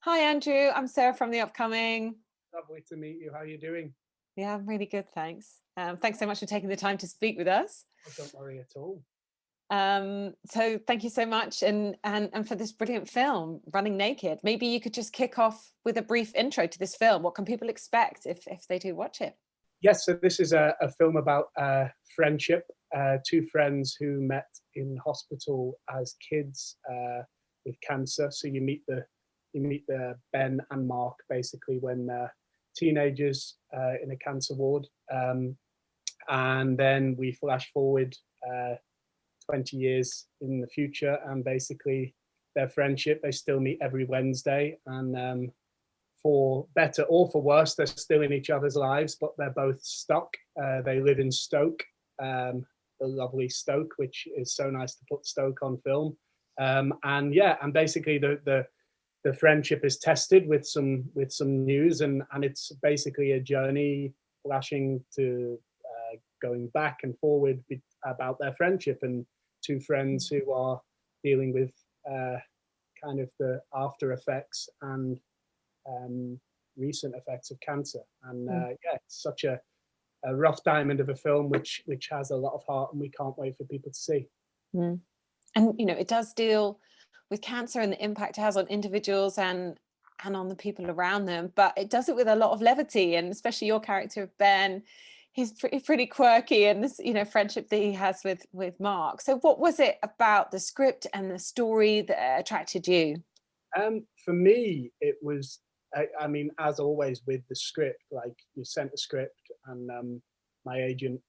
Hi, Andrew. I'm Sarah from The Upcoming. Lovely to meet you. How are you doing? Yeah, I'm really good, thanks. Thanks so much for taking the time to speak with us. Oh, don't worry at all. So thank you so much, and for this brilliant film, Running Naked. Maybe you could just kick off with a brief intro to this film. What can people expect if they do watch it? Yes, so this is a film about friendship. Two friends who met in hospital as kids with cancer. So you meet the Ben and Mark basically when teenagers in a cancer ward, and then we flash forward 20 years in the future, and basically their friendship. They still meet every Wednesday, and for better or for worse, they're still in each other's lives, but they're both stuck. They live in Stoke, the lovely Stoke, which is so nice to put Stoke on film. And yeah, and basically the friendship is tested with some news, and it's basically a journey flashing to going back and forward about their friendship, and two friends who are dealing with kind of the after effects and um, recent effects of cancer. And yeah, it's such a rough diamond of a film, which has a lot of heart, and we can't wait for people to see. Mm. And it does deal with cancer and the impact it has on individuals and on the people around them, but it does it with a lot of levity, and especially your character of Ben. He's pretty quirky, and this friendship that he has with Mark. So what was it about the script and the story that attracted you? For me, it was. I mean, as always with the script, like you sent the script, and my agent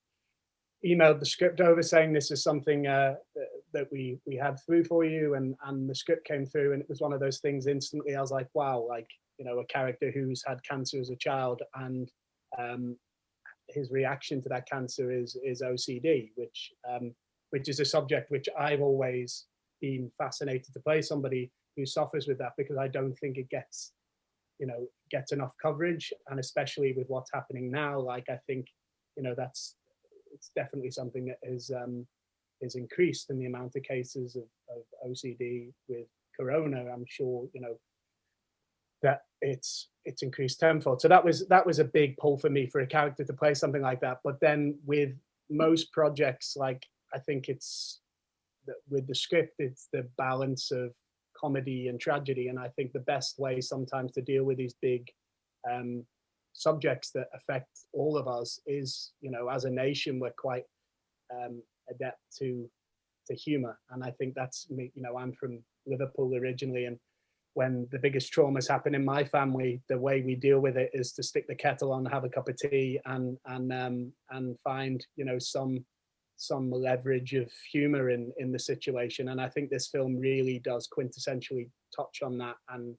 emailed the script over saying this is something that we had through for you, and the script came through, and it was one of those things. Instantly I was like, wow, like, a character who's had cancer as a child, and um, his reaction to that cancer is OCD, which is a subject which I've always been fascinated to play somebody who suffers with that, because I don't think it gets enough coverage, and especially with what's happening now, like, I think that's it's definitely something that is increased in the amount of cases of OCD with corona. I'm sure that it's increased tenfold. So that was a big pull for me, for a character to play something like that. But then with most projects, like, I think it's with the script, it's the balance of comedy and tragedy, and I think the best way sometimes to deal with these big um, subjects that affect all of us is, as a nation, we're quite adept to humor, and I think that's me. I'm from Liverpool originally, and when the biggest traumas happen in my family, the way we deal with it is to stick the kettle on, have a cup of tea, and find some leverage of humor in the situation. And I think this film really does quintessentially touch on that. And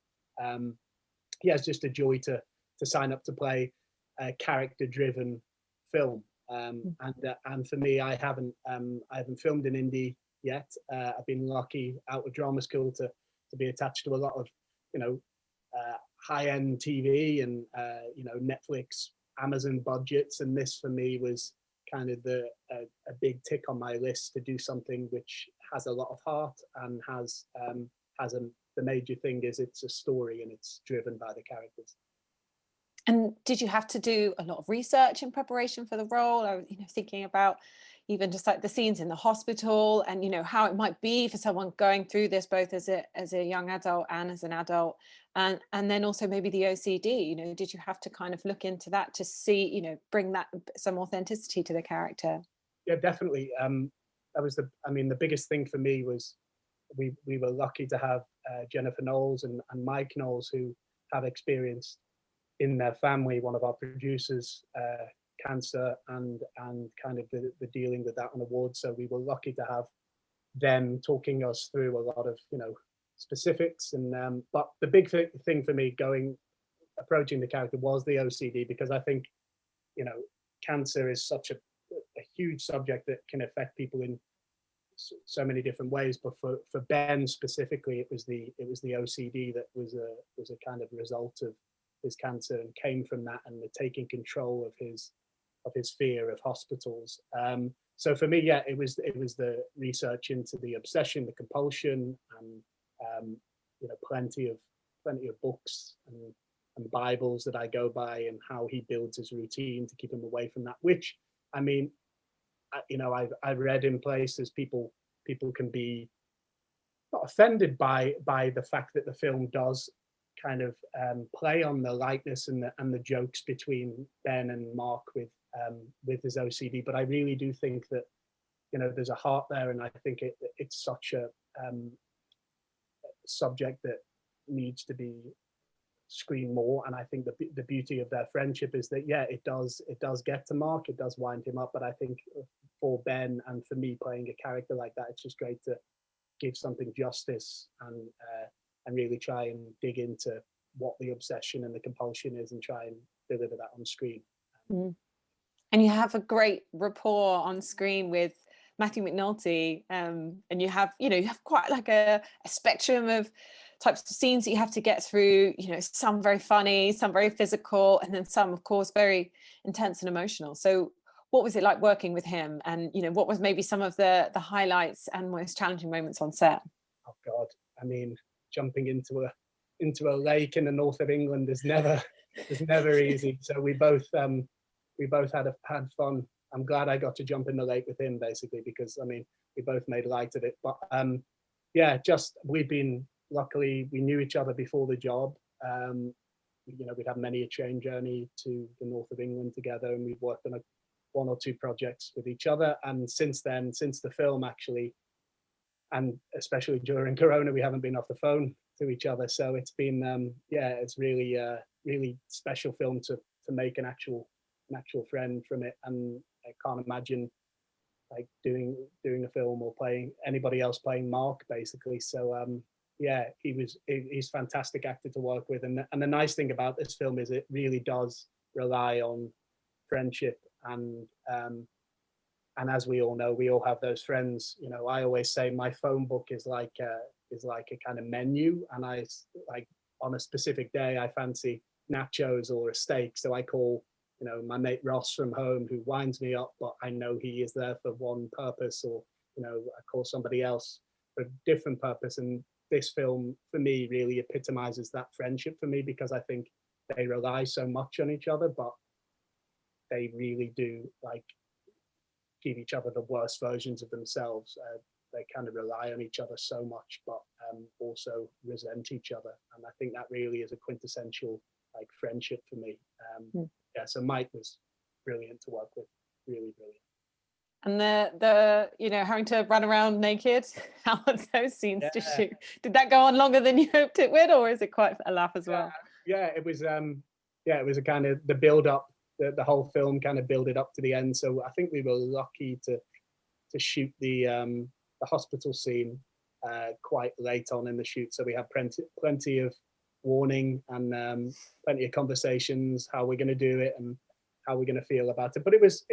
yeah, it's just a joy to sign up to play a character-driven film. And for me, I haven't filmed in indie yet. I've been lucky out of drama school to be attached to a lot of high-end TV and Netflix, Amazon budgets, and this for me was kind of a big tick on my list to do something which has a lot of heart and has the major thing is it's a story and it's driven by the characters. And did you have to do a lot of research in preparation for the role? I was, thinking about even just like the scenes in the hospital, and how it might be for someone going through this both as a young adult and as an adult, and then also maybe the OCD. Did you have to kind of look into that to see, bring that some authenticity to the character? Yeah, definitely. The biggest thing for me was we were lucky to have Jennifer Knowles and Mike Knowles, who have experienced in their family, one of our producers, cancer, and kind of the dealing with that on a ward. So we were lucky to have them talking us through a lot of specifics. And but the big thing for me approaching the character was the OCD, because I think cancer is such a huge subject that can affect people in so many different ways. But for Ben specifically, it was the OCD that was a kind of result of his cancer, and came from that, and the taking control of his fear of hospitals. So for me, yeah, it was the research into the obsession, the compulsion, and plenty of plenty of books and Bibles that I go by, and how he builds his routine to keep him away from that. Which, I mean, you know, I've read in places people can be not offended by the fact that the film does kind of play on the lightness and the jokes between Ben and Mark with his OCD. But I really do think that, you know, there's a heart there, and I think it's such a subject that needs to be screened more. And I think the beauty of their friendship is that, yeah, it does get to Mark, it does wind him up, but I think for Ben and for me playing a character like that, it's just great to give something justice and really try and dig into what the obsession and the compulsion is and try and deliver that on screen. And you have a great rapport on screen with Matthew McNulty, and you have quite like a spectrum of types of scenes that you have to get through, you know, some very funny, some very physical, and then some, of course, very intense and emotional. So what was it like working with him, and, you know, what was maybe some of the highlights and most challenging moments on set? Oh God, I mean, jumping into a lake in the north of England is never easy. So we both had fun. I'm glad I got to jump in the lake with him, basically, because, I mean, we both made light of it. But yeah, just luckily we knew each other before the job. You know, we'd had many a train journey to the north of England together, and we've worked on one or two projects with each other. And since then, since the film actually, and especially during Corona, we haven't been off the phone to each other. So it's been, yeah, it's really, really special film to make an actual friend from it. And I can't imagine like doing a film or playing anybody else playing Mark, basically. So yeah, he's a fantastic actor to work with. And the nice thing about this film is it really does rely on friendship, and as we all know, we all have those friends. You know, I always say my phone book is like a kind of menu, and I like on a specific day I fancy nachos or a steak, so I call, you know, my mate Ross from home, who winds me up, but I know he is there for one purpose, or, you know, I call somebody else for a different purpose. And this film for me really epitomizes that friendship for me, because I think they rely so much on each other, but they really do like give each other the worst versions of themselves. They kind of rely on each other so much, but also resent each other. And I think that really is a quintessential like friendship for me. Yeah, so Mike was brilliant to work with, really brilliant. And the you know, having to run around naked, how were those scenes to shoot? Did that go on longer than you hoped it would, or is it quite a laugh as well? Yeah, it was a kind of the build up, the whole film kind of build it up to the end. So I think we were lucky to shoot the hospital scene quite late on in the shoot, so we had plenty of warning and plenty of conversations, how we're going to do it and how we're going to feel about it. But it was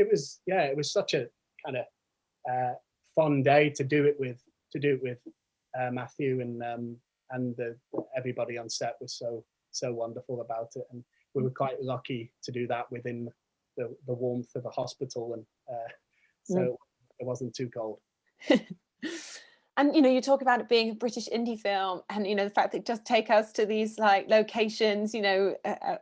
such a kind of fun day to do it with Matthew, and everybody on set was so wonderful about it, and we were quite lucky to do that within the warmth of a hospital, and so it wasn't too cold. And, you know, you talk about it being a British indie film, and, you know, the fact that it does take us to these like locations, you know,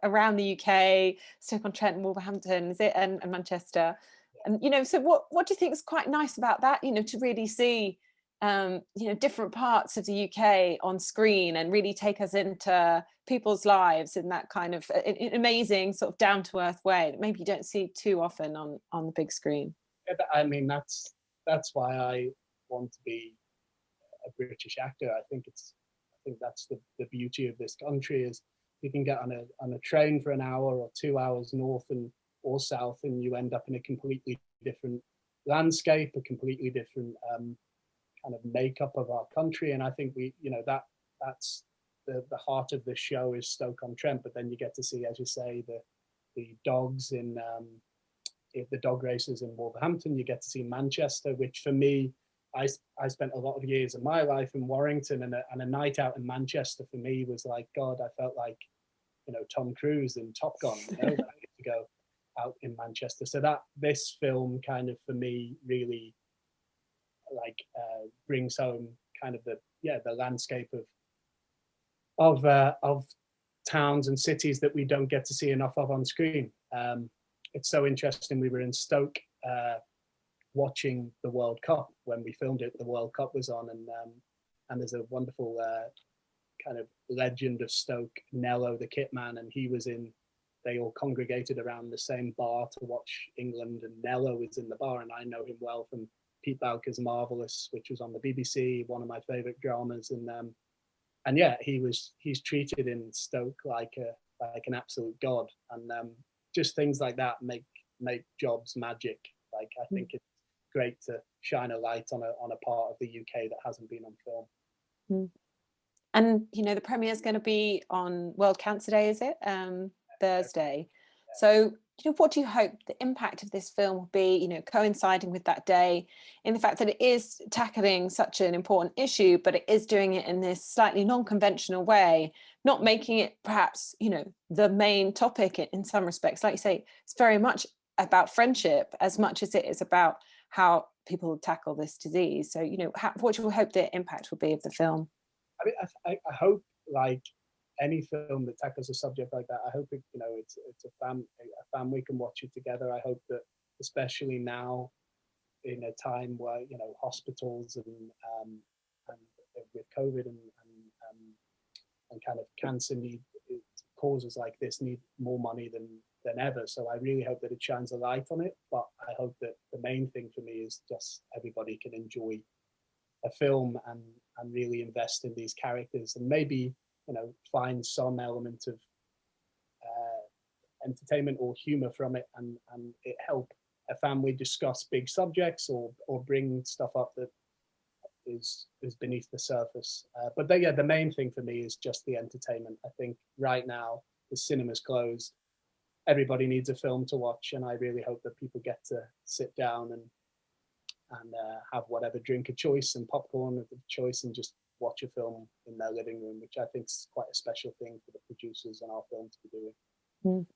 around the UK, Stoke-on-Trent, Wolverhampton, is it, and Manchester. And, you know, so what do you think is quite nice about that, you know, to really see, you know, different parts of the UK on screen and really take us into people's lives in that kind of amazing sort of down-to-earth way that maybe you don't see too often on the big screen? Yeah, I mean, that's why I want to be a British actor. I think that's the beauty of this country, is you can get on a train for an hour or 2 hours north or south, and you end up in a completely different landscape, a completely different kind of makeup of our country. And I think we, you know, that's the heart of the show is Stoke-on-Trent, but then you get to see, as you say, the dogs in the dog races in Wolverhampton. You get to see Manchester, which for me, I spent a lot of years of my life in Warrington, and a night out in Manchester for me was like, God, I felt like, you know, Tom Cruise in Top Gun, you know, that I get to go out in Manchester. So that this film kind of for me really like brings home kind of the landscape of of towns and cities that we don't get to see enough of on screen. It's so interesting. We were in Stoke watching the World Cup when we filmed it. The World Cup was on, and there's a wonderful kind of legend of Stoke, Nello the kit man, and he was in. They all congregated around the same bar to watch England, and Nello was in the bar, and I know him well from Pete Bowker's Marvelous, which was on the BBC, one of my favorite dramas, and yeah, he's treated in Stoke like an absolute god, and just things like that make jobs magic. Like, I think it's great to shine a light on a part of the UK that hasn't been on film. And the premiere is going to be on World Cancer Day, is it? Thursday. So what do you hope the impact of this film will be, coinciding with that day, in the fact that it is tackling such an important issue, but it is doing it in this slightly non-conventional way, not making it perhaps, the main topic in some respects. Like you say, it's very much about friendship as much as it is about how people tackle this disease. So, what do you hope the impact will be of the film? I mean, I hope, like any film that tackles a subject like that, I hope it's a family can watch it together. I hope that, especially now, in a time where hospitals and with COVID and kind of cancer causes like this need more money than ever. So I really hope that it shines a light on it. But I hope that the main thing for me is just everybody can enjoy a film and really invest in these characters, and maybe find some element of entertainment or humor from it, and it help a family discuss big subjects or bring stuff up that is beneath the surface. But the main thing for me is just the entertainment. I think right now the cinema's closed. Everybody needs a film to watch, and I really hope that people get to sit down and have whatever drink of choice and popcorn of choice and just watch a film in their living room, which I think is quite a special thing for the producers and our film to be doing.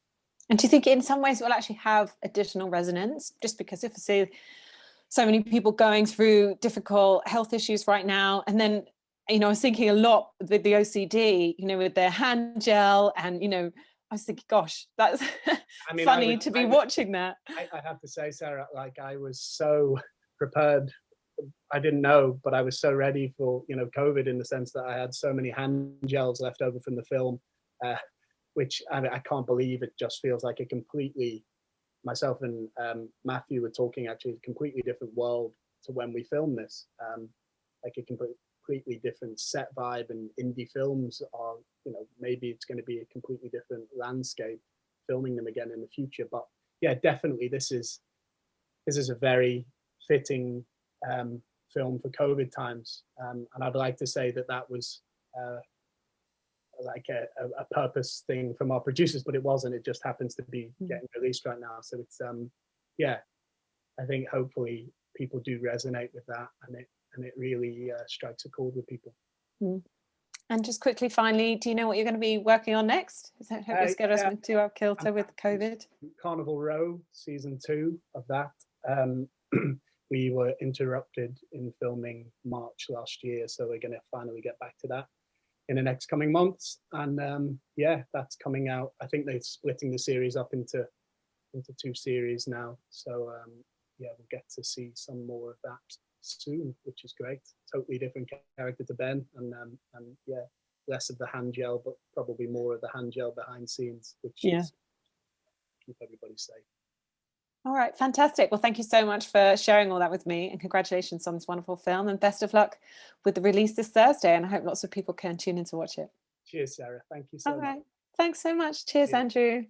And do you think in some ways it will actually have additional resonance, just because if I see so many people going through difficult health issues right now, and then I was thinking a lot with the OCD, with their hand gel, and I was thinking, gosh, that's funny to be watching that. I have to say, Sarah, like, I was so prepared. I didn't know, but I was so ready for COVID, in the sense that I had so many hand gels left over from the film, which I can't believe. It just feels like a completely, myself and Matthew were talking, actually, a completely different world to when we filmed this. Like a completely different set vibe, and indie films are, maybe it's going to be a completely different landscape filming them again in the future. But yeah, definitely this is a very fitting film for COVID times, and I'd like to say that was like a purpose thing from our producers, but it wasn't. It just happens to be getting released right now. So it's I think hopefully people do resonate with that, and it really strikes a chord with people. And just quickly, finally, do you know what you're going to be working on next? I hope this get us into our kilter with COVID. Carnival Row, season 2 of that. We were interrupted in filming March last year, so we're going to finally get back to that in the next coming months. And that's coming out. I think they're splitting the series up into 2 series now. So we'll get to see some more of that soon, which is great. Totally different character to Ben, and less of the hand gel, but probably more of the hand gel behind scenes, which is keep everybody safe. All right, fantastic. Well, thank you so much for sharing all that with me, and congratulations on this wonderful film, and best of luck with the release this Thursday, and I hope lots of people can tune in to watch it. Cheers, Sarah. Thank you so much. Thanks so much. Cheers, Andrew.